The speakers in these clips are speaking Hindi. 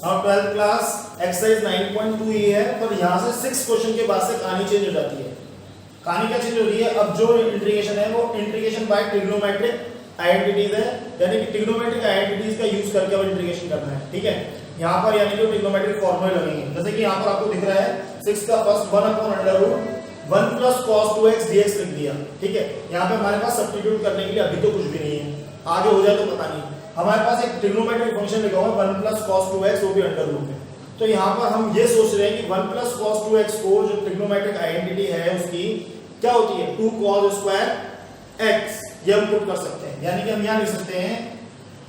नाउ 12th क्लास एक्सरसाइज 9.2 ये है, पर यहाँ से 6 क्वेश्चन के बाद से कहानी चेंज हो जाती है। कहानी क्या चेंज हो रही है? अब जो इंटीग्रेशन है वो इंटीग्रेशन बाय ट्रिग्नोमेट्रिक आइडेंटिटीज है, यानी कि ट्रिग्नोमेट्रिक आइडेंटिटीज का यूज करके अब इंटीग्रेशन करना है। ठीक है, यहाँ पर यानी कि ट्रिग्नोमेट्रिक फॉर्मूले लगेंगे, जैसे कि यहाँ पर आपको दिख रहा है 6 का फर्स्ट 1/√1 + cos 2x dx लिख दिया। ठीक है, यहाँ पे हमारे पास सब्स्टिट्यूट करने के लिए अभी तो कुछ भी नहीं है, आगे हो जाए तो पता नहीं। हमारे पास एक ट्रिग्नोमेट्रिक फंक्शन लिखा हुआ है 1 + cos 2x, वो भी अंडर रूट में। तो यहाँ पर हम ये सोच रहे हैं कि 1 + cos 2x को जो ट्रिग्नोमेट्रिक आइडेंटिटी है उसकी क्या होती है 2 cos स्क्वायर x, ये हम पुट कर सकते हैं, यानी कि हम यहाँ लिख सकते हैं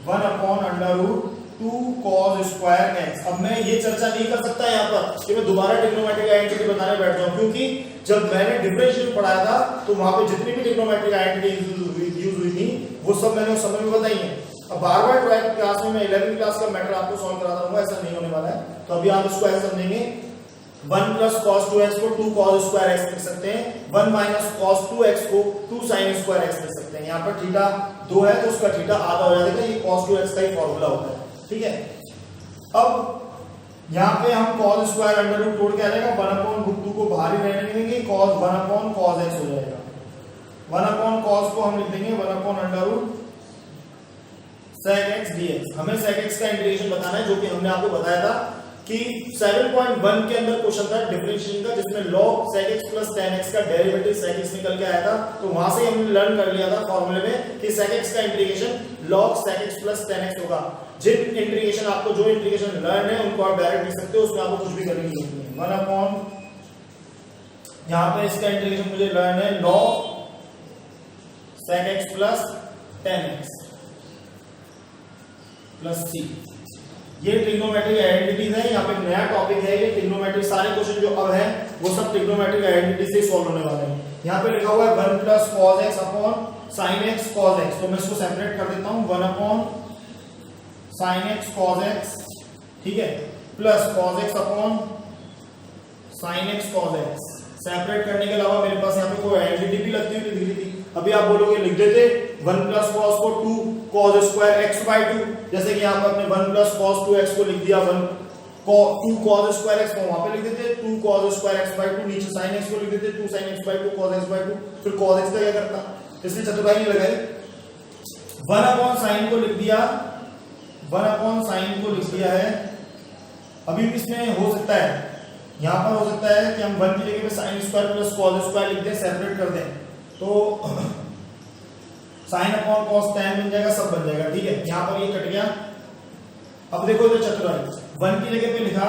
1/√2 cos स्क्वायर x। अब मैं ये चर्चा नहीं कर सकता यहाँ पर कि मैं दोबारा ट्रिग्नोमेट्रिक आइडेंटिटी बताने बैठ जाऊं, क्योंकि जब मैंने डिफरेंशियल पढ़ाया था तो वहां पे जितनी भी ट्रिग्नोमेट्रिक आइडेंटिटी यूज हुई थी वो सब मैंने उस समय में बताई है। अब बार-बार 12th क्लास में मैं 11th क्लास का मैटर आपको सॉल्व कराता रहूंगा, ऐसा नहीं होने वाला है। तो अभी आप इसको ऐसे समझेंगे 1 + cos 2x को 2 cos स्क्वायर x लिख सकते हैं, 1 - cos 2x को 2 sin स्क्वायर x लिख सकते हैं। यहाँ पर थीटा 2 है तो उसका थीटा आधा हो जाएगा, ये cos 2x का ही फॉर्मूला होता है। ठीक है, अब यहाँ पे हम cos स्क्वायर अंडर रूट तोड़ के आ जाएगा, 1/√2 को बाहर ही रहने देंगे, cos 1/cos x हो जाएगा। 1/cos को हम लिख देंगे 1/√sec x dx। हमें sec x का इंटीग्रेशन बताना है, जो कि हमने आपको बताया था कि 7.1 के अंदर क्वेश्चन था डिफरेंशिएशन का, जिसमें log sec x + tan x का डेरिवेटिव sec x निकल के आया था। तो वहां से हमने लर्न कर लिया था फॉर्मूले में कि sec x का integration log sec x + tan x होगा। जिन इंटीग्रेशन आपको जो इंटीग्रेशन लर्न है उनको आप डायरेक्ट लिख सकते हो, उसमें आपको कुछ भी करने की जरूरत नहीं है। 1/, यहाँ पे इसका इंटीग्रेशन मुझे लर्न है log sec x + tan x + c। ये ट्रिग्नोमेट्रिक आइडेंटिटीज है। यहाँ पे नया टॉपिक है ये ट्रिग्नोमेट्रिक, सारे क्वेश्चन जो अब है वो सब ट्रिग्नोमेट्रिक आइडेंटिटी से सॉल्व होने वाले हैं। यहाँ पे लिखा हुआ है 1 + cos x sin x cos x, तो मैं इसको सेपरेट कर देता हूँ 1/sin x cos x, ठीक है, plus cos x sin x cos x। Separate करने के अलावा मेरे पास यहाँ पे कोई आइडेंटिटी भी लगती हुई दिख रही थी, अभी आप बोलोगे लिख देते 1 + cos को 2 cos स्क्वायर x/2, जैसे कि यहाँ पर अपने 1 + cos 2x को लिख दिया 2 cos स्क्वायर x को वहां पे लिख देते 2 cos स्क्वायर x/2, नीचे sin x को लिख देते 2 sin x/2 cos x/2। फिर cos x का क्या करता, इसने चतुराई नहीं लगाई, 1/sin को लिख दिया, 1/sin को लिख दिया है। अभी भी इसमें हो सकता है, यहाँ पर हो सकता है कि हम 1 की जगह पे sin स्क्वायर + cos स्क्वायर लिख दें, सेपरेट कर दें, तो sin/cos tan बन जाएगा, सब बन जाएगा। ठीक है, यहाँ पर ये कट गया। अब देखो इधर चतुराई, 1 की जगह पे लिखा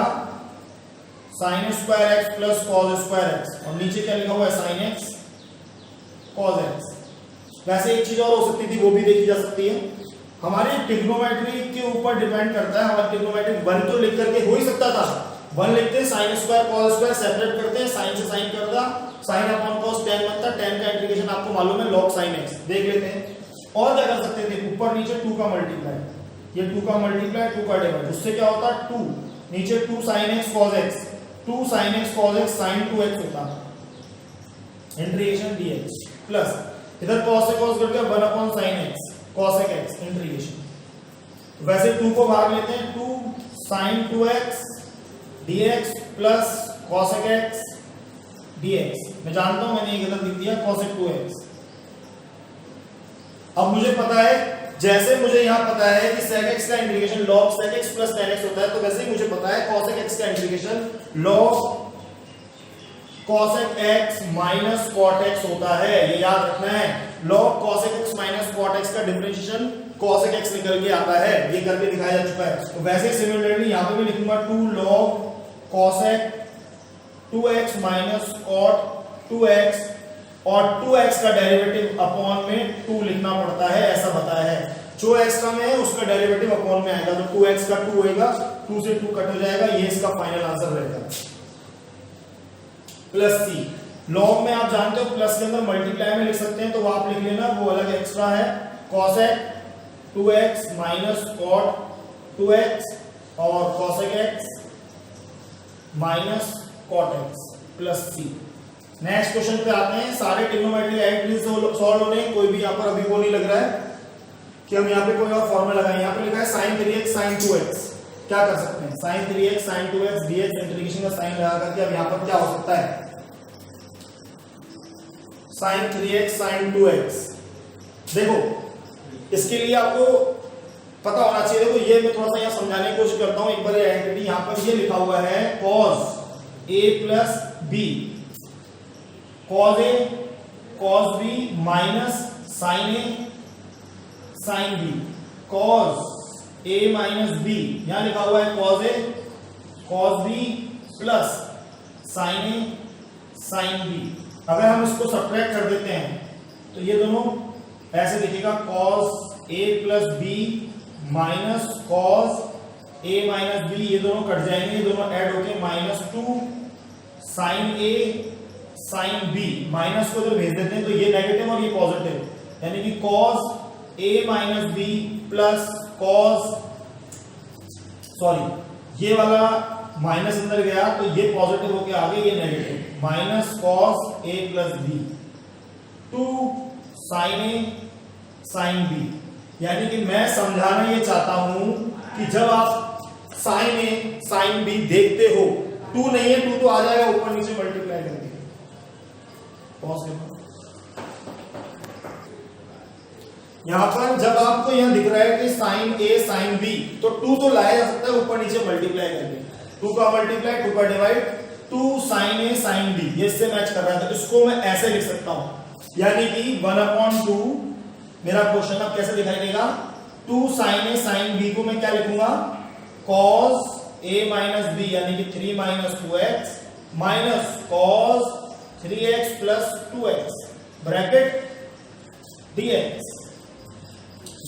sin square x + cos square x, और नीचे क्या लिखा हुआ है sin x cos x। वैसे एक चीज और हो सकती थी, वो भी देखी जा सकती है, हमारे ट्रिग्नोमेट्री के ऊपर डिपेंड करता है। हमारे ट्रिग्नोमेट्रिक 1 तो लिख करके हो ही सकता था, 1 लिखते हैं sin square cos square separate करते हैं, sin से sin करता, sin/cos tan बनता, tan का इंटीग्रेशन आपको मालूम है log sin x, देख लेते हैं। और क्या कर सकते थे, ऊपर नीचे 2 का मल्टीप्लाई, ये 2 का मल्टीप्लाई 2 का डिवाइड, उससे क्या होता 2, नीचे 2 sin x cos x, 2 sin x cos x sin 2x होता, इंटीग्रेशन dx, प्लस इधर cos से cos कट गया 1/sin x cos x integration. वैसे 2 को बाहर लेते हैं, 2 sin 2x dx plus cos x dx। मैं जानता हूं मैंने ये गलत लिख दिया cos 2x। अब मुझे पता है, जैसे मुझे यहां पता है कि sec x का integration log sec x + tan x होता है, तो वैसे ही मुझे पता है cos x का integration log cos x - cot x होता है। ये याद रखना है, log cos x - cot x का डिफरेंशिएशन cos x निकल के आता है, ये करके दिखाया जा चुका है। तो वैसे सिमिलरली यहां पे भी लिखूंगा 2 log cos x 2x - cot 2x, और 2x का डेरिवेटिव अपॉन में 2 लिखना पड़ता है, ऐसा बताया है। जो एक्स्ट्रा में है उसका डेरिवेटिव अपॉन में आएगा, तो 2x का 2 होएगा, 2 से 2 कट हो जाएगा, ये इसका फाइनल आंसर रहेगा। प्लस c, लॉग में आप जानते हो प्लस के अंदर मल्टीप्लाई में लिख सकते हैं, तो वो आप लिख लेना, वो अलग एक्स्ट्रा है, cos 2x - cot 2x और cos x - cot x plus c। Next question पे आते हैं। सारे ट्रिग्नोमेट्रिक आइडेंटिटीज सॉल्व होने, कोई भी यहाँ पर अभी वो नहीं लग रहा है कि हम यहाँ पे कोई और फॉर्मूला लगाएं। यहाँ पे लिखा है sin 3x sin 2x, क्या कर सकते हैं, sin 3x sin 2x dx integration का साइन लगा करके अब यहाँ पर क्या हो सकता है, sin 3x sin 2x। देखो इसके लिए आपको पता होना चाहिए, देखो ये मैं थोड़ा सा यहाँ समझाने की कोशिश करता हूँ एक बार। आइडेंटिटी यहाँ पर ये लिखा हुआ है cos a plus B, cos a cos b minus sin a sin b, cos a minus b, यहाँ लिखा हुआ है cos a cos b plus sin a sin b। अगर हम इसको सब्ट्रैक्ट कर देते हैं तो ये दोनों ऐसे दिखेगा, cos a plus B minus cos a minus B, ये दोनों कट जाएंगे, ये दोनों ऐड होके -2 sin a sin b, minus को जब भेज देते हैं तो ये नेगेटिव और ये पॉजिटिव, यानी कि cos a minus B plus cos, sorry ये वाला माइनस अंदर गया तो ये पॉजिटिव होके आगे ये negative, minus cos a plus B 2 sin a sin b। यानी कि मैं समझाना ये चाहता हूं कि जब आप sin a sin b देखते हो, 2 नहीं है 2 तो आ जाएगा ऊपर नीचे मल्टीप्लाई करके, पॉज करना। यहां पर जब आपको यहां दिख रहा है कि sin a sin b, तो 2 तो लाया जा सकता है ऊपर नीचे मल्टीप्लाई करके, 2 का मल्टीप्लाई 2 का divide, 2 sin a sin b, ये इससे मैच कर रहा है, तो इसको मैं ऐसे लिख सकता हूं, यानी कि 1/2 मेरा क्वेश्चन अब कैसे दिखाई देगा, 2 sin a sin b को मैं क्या लिखूंगा, cos a माइनस b, यानी कि 3 minus 2x minus cos 3x plus 2x bracket dx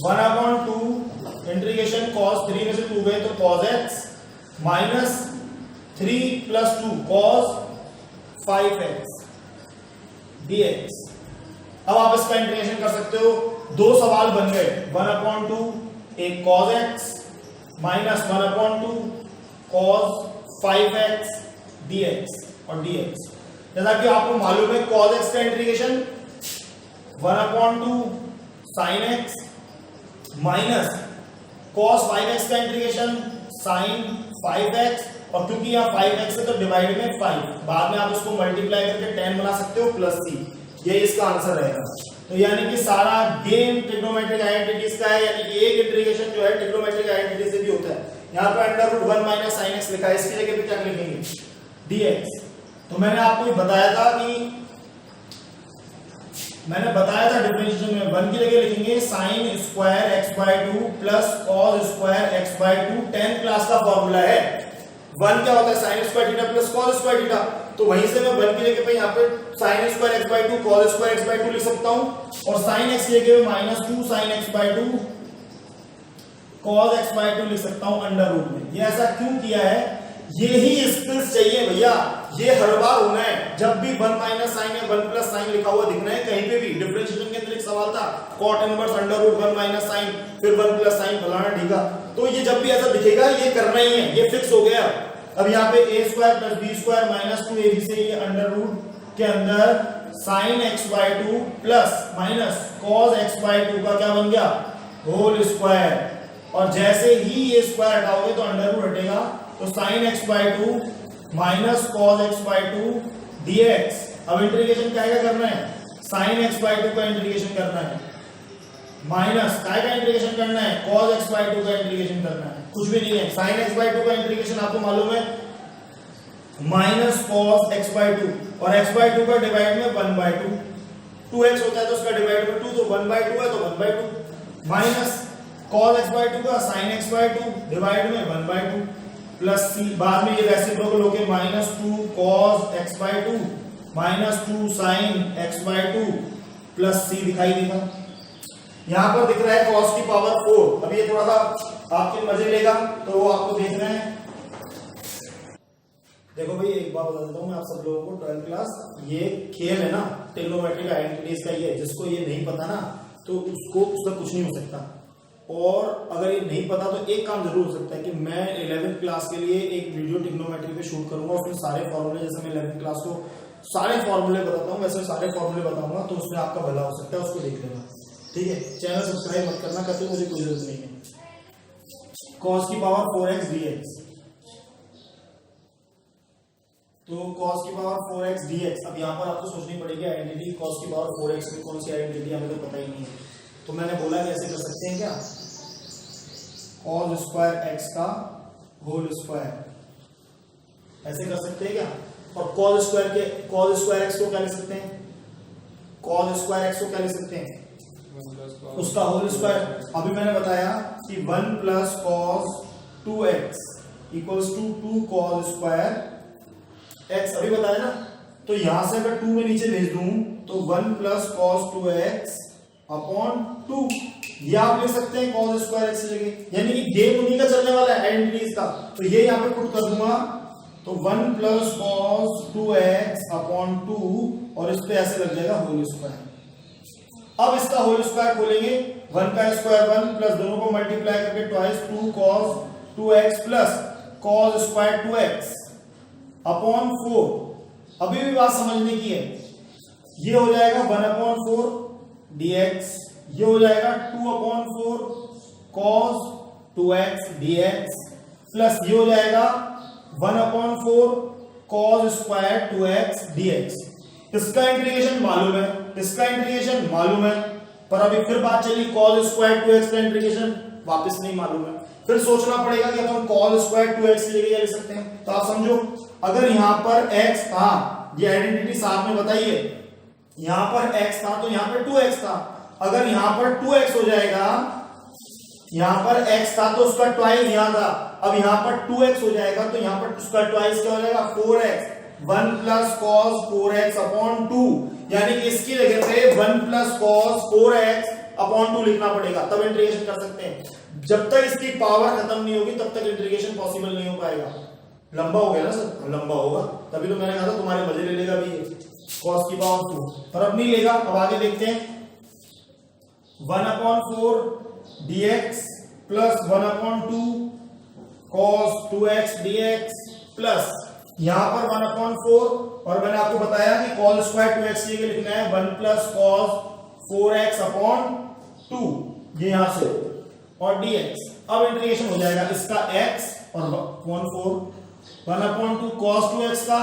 1/2 integration cos 3 में से 2 गए तो cos x minus 3 plus 2 cos 5x dx। अब आप इसका इंटीग्रेशन कर सकते हो, दो सवाल बन गए, 1/2 एक cos x minus 1/2 cos 5x dx और dx। जैसा कि आपको मालूम है cos x का integration 1/2 sin x minus cos 5x का इंटीग्रेशन sin 5x, और क्योंकि यहाँ 5x है तो डिवाइड में 5, बाद में आप इसको मल्टीप्लाई करके 10 बना सकते हो प्लस c, ये इसका आंसर रहेगा। तो यानी कि सारा गेम ट्रिग्नोमेट्रिक आइडेंटिटीज का है, यानी कि एक इंटीग्रेशन जो है ट्रिग्नोमेट्रिक आइडेंटिटी से भी होता है। यहाँ पे √1 माइनस sin x लिखा है, इसकी जगह पे क्या लिखेंगे, dx। तो मैंने आपको बताया था डिफरेंशिएशन में 1 की जगह लिखेंगे sin square x/2 plus cos square x/2, 10 class का फॉर्मूला है। 1 क्या होता है, sin square theta plus cos square theta, तो वहीं से मैं 1 की जगह पे यहाँ पे sin square x/2 cos square x/2 लिख सकता हूँ, और sin x की जगह पे -2 sin x/2 cos x/2 लिख सकता हूँ अंडर रूट में। ये ऐसा क्यों किया है, यही स्किल्स चाहिए भैया, ये हर बार होना है, जब भी 1 माइनस साइन या 1 प्लस साइन लिखा हुआ दिखना है कहीं पे भी। डिफरेंशिएशन के अंदर एक सवाल था cot इनवर्स √1 माइनस साइन फिर 1 प्लस साइन फलाना ठीका, तो ये जब भी ऐसा दिखेगा ये करना ही है, ये फिक्स हो गया। अब यहाँ पे a square plus b square minus 2ab से ये अंडर रूट के अंदर sign x/2 plus minus cos x/2 का क्या बन गया, होल स्क्वायर, और जैसे ही ये स्क्वायर हटाओगे तो अंडर रूट हटेगा, तो sine x/2 minus cos x/2 dx। अब इंटीग्रेशन क्या करना है, साइन x/2 का इंटीग्रेशन करना है, माइनस काय का इंटीग्रेशन करना है, cos x/2 का इंटीग्रेशन करना है, कुछ भी नहीं है। साइन x/2 का इंटीग्रेशन आपको मालूम है माइनस cos x/2, और x/2 का डिवाइड में 1/2, 2x होता है तो उसका डिवाइड में 2, तो 1/2 है तो 1/2 माइनस cos x/2 का sin x/2 डिवाइड में 1/2 प्लस c, बाद में ये रेसिप्रोकल होके -2 cos x/2 -2 sin x/2 plus c दिखाई देगा। यहां पर दिख रहा है cos की पावर 4। अब ये थोड़ा सा आपके मजे लेगा तो वो आपको देखना है। देखो भाई एक बात बता देता हूं मैं आप सब लोगों को, 12th क्लास ये खेल है ना ट्रिग्नोमेट्रिक आइडेंटिटीज का, ये जिसको ये नहीं पता ना तो उसको उसका कुछ नहीं हो सकता। और अगर ये नहीं पता तो एक काम जरूर हो सकता है कि मैं 11th क्लास के लिए एक वीडियो ट्रिग्नोमेट्री पे शूट करूंगा, उसमें सारे फॉर्मूले, जैसे मैं 11th क्लास को सारे फॉर्मूले बताता हूँ वैसे सारे फॉर्मूले बताऊंगा, तो उसमें आपका भला हो सकता है, उसको देख लेना। ठीक है, चैनल सब्सक्राइब मत करना, कहते मुझे कोई जरूरत नहीं है। cos की पावर 4x dx। तो cos की पावर 4x dx। अब यहां पर आपको सोचनी पड़ेगी आइडेंटिटी cos की पावर 4x में कौन सी आइडेंटिटी, हमें तो पता ही नहीं है। तो मैंने बोला कि ऐसे कर सकते हैं क्या, cos स्क्वायर x का होल स्क्वायर, ऐसे कर सकते हैं क्या। और cos स्क्वायर x को क्या लिख सकते हैं, cos स्क्वायर x को क्या लिख सकते हैं, उसका होल स्क्वायर। अभी मैंने बताया कि 1 plus cos 2x equals to 2 cos square x, अभी बताया ना। तो यहां से अगर 2 में नीचे भेज दूं तो 1 प्लस cos 2x अपॉन 2, ये आप लिख सकते हैं cos स्क्वायर x की जगह, यानी कि गेम उन्हीं का चलने वाला है आइडेंटिटीज का। तो ये यहां पे पुट कर दूंगा, तो 1 प्लस cos 2x अपॉन 2 और इस पे ऐसे लग जाएगा होल स्क्वायर। अब इसका होल स्क्वायर खोलेंगे, 1 का स्क्वायर 1 प्लस दोनों को मल्टीप्लाई करके twice 2 cos 2x plus cos square 2x upon 4। अभी भी बात समझने की है, ये हो जाएगा 1 अपॉन 4 dx, ये हो जाएगा 2 upon 4 cos 2x dx plus ये हो जाएगा 1 upon 4 cos square 2x dx। इसका इंटीग्रेशन मालूम है, इसका इंटीग्रेशन मालूम है, पर अभी फिर बात चली cos स्क्वायर 2x का इंटीग्रेशन वापस नहीं मालूम है। फिर सोचना पड़ेगा कि अपन cos स्क्वायर 2x की जगह ले सकते हैं। तो आप समझो, अगर यहां पर x था, ये आइडेंटिटी साथ में बताइए, यहां पर x था तो यहां पर 2x था। अगर यहां पर 2x हो जाएगा, यहां पर x था तो उसका ट्वाइस यहां था, अब यहां पर 2x हो जाएगा तो यहां पर उसका ट्वाइस क्या हो जाएगा 4x। 1 plus cos 4x upon 2, यानी कि इसकी जगह पे 1 प्लस cos 4x अपॉन 2 लिखना पड़ेगा, तब इंटीग्रेशन कर सकते हैं। जब तक इसकी पावर खत्म नहीं होगी तब तक इंटीग्रेशन पॉसिबल नहीं हो पाएगा। लंबा हो गया ना सर, लंबा होगा, तभी तो मैंने कहा था तुम्हारे मजे ले लेगा भी ये cos की पावर 2, पर अब नहीं लेगा। अब आगे देखते हैं, 1 upon 4 dx plus 1 upon 2 cos 2x dx plus यहां पर 1 अपॉन 4, और मैंने आपको बताया कि cos स्क्वायर 2x की जगह लिखना है 1 प्लस cos 4x अपॉन 2, ये यहां से, और dx। अब इंटीग्रेशन हो जाएगा इसका x और अपॉन 4, 1 अपॉन 2 cos 2x का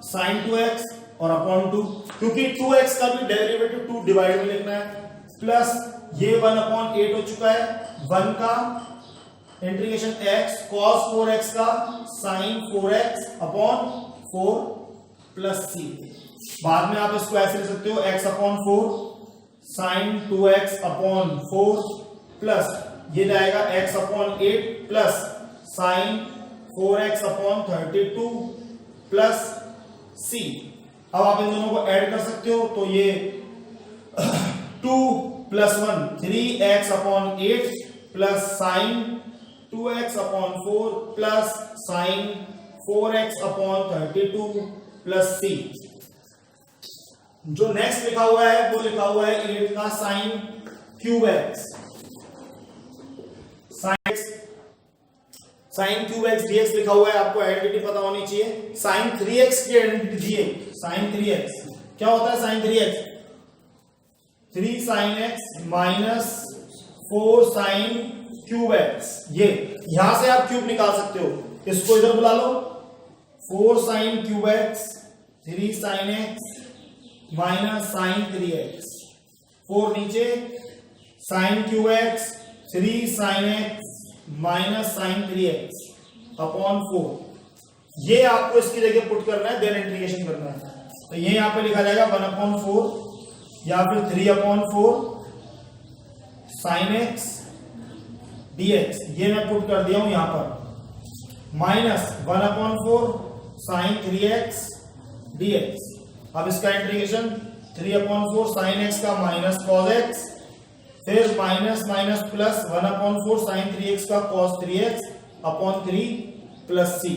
sin 2x और अपॉन 2, क्योंकि 2x का भी डेरिवेटिव 2 डिवाइड में लिखना है, प्लस ये 1 अपॉन 8 हो चुका है, 1 का इंटीग्रेशन x cos 4x का sin 4x upon 4 plus c। बाद में आप इसको ऐसे लिख सकते हो x upon 4 sin 2x upon 4 plus ये जाएगा x upon 8 plus sin 4x upon 32 plus c। अब आप इन दोनों को ऐड कर सकते हो, तो ये 2 plus 1 3x upon 8 plus sin 2x upon 4 plus sin 4x upon 32 plus c। जो नेक्स्ट लिखा हुआ है वो लिखा हुआ है 8 का sin cube x, sin cube x dx लिखा हुआ है। आपको आइडेंटिटी पता होनी चाहिए। sin 3x की आइडेंटिटी दिए, sin 3x क्या होता है, sin 3x 3 sin x minus 4 sin cube x। ये यहां से आप क्यूब निकाल सकते हो, इसको इधर बुला लो, 4 sin cube x 3 sin x minus sin 3x, 4 नीचे sin cube x 3 sin x minus sin 3x upon 4। ये आपको इसकी जगह पुट करना है, देन इंटीग्रेशन करना है। तो ये यहां पे लिखा जाएगा 1 अपॉन 4 या फिर 3 अपॉन 4 sin x dx, ये मैं पुट कर दिया हूं यहां पर, minus 1 upon 4 sin 3x dx। अब इसका इंटीग्रेशन 3 अपॉन 4 sin x का माइनस cos x, फिर minus minus plus 1 upon 4 sin 3x का cos 3x upon 3 plus c।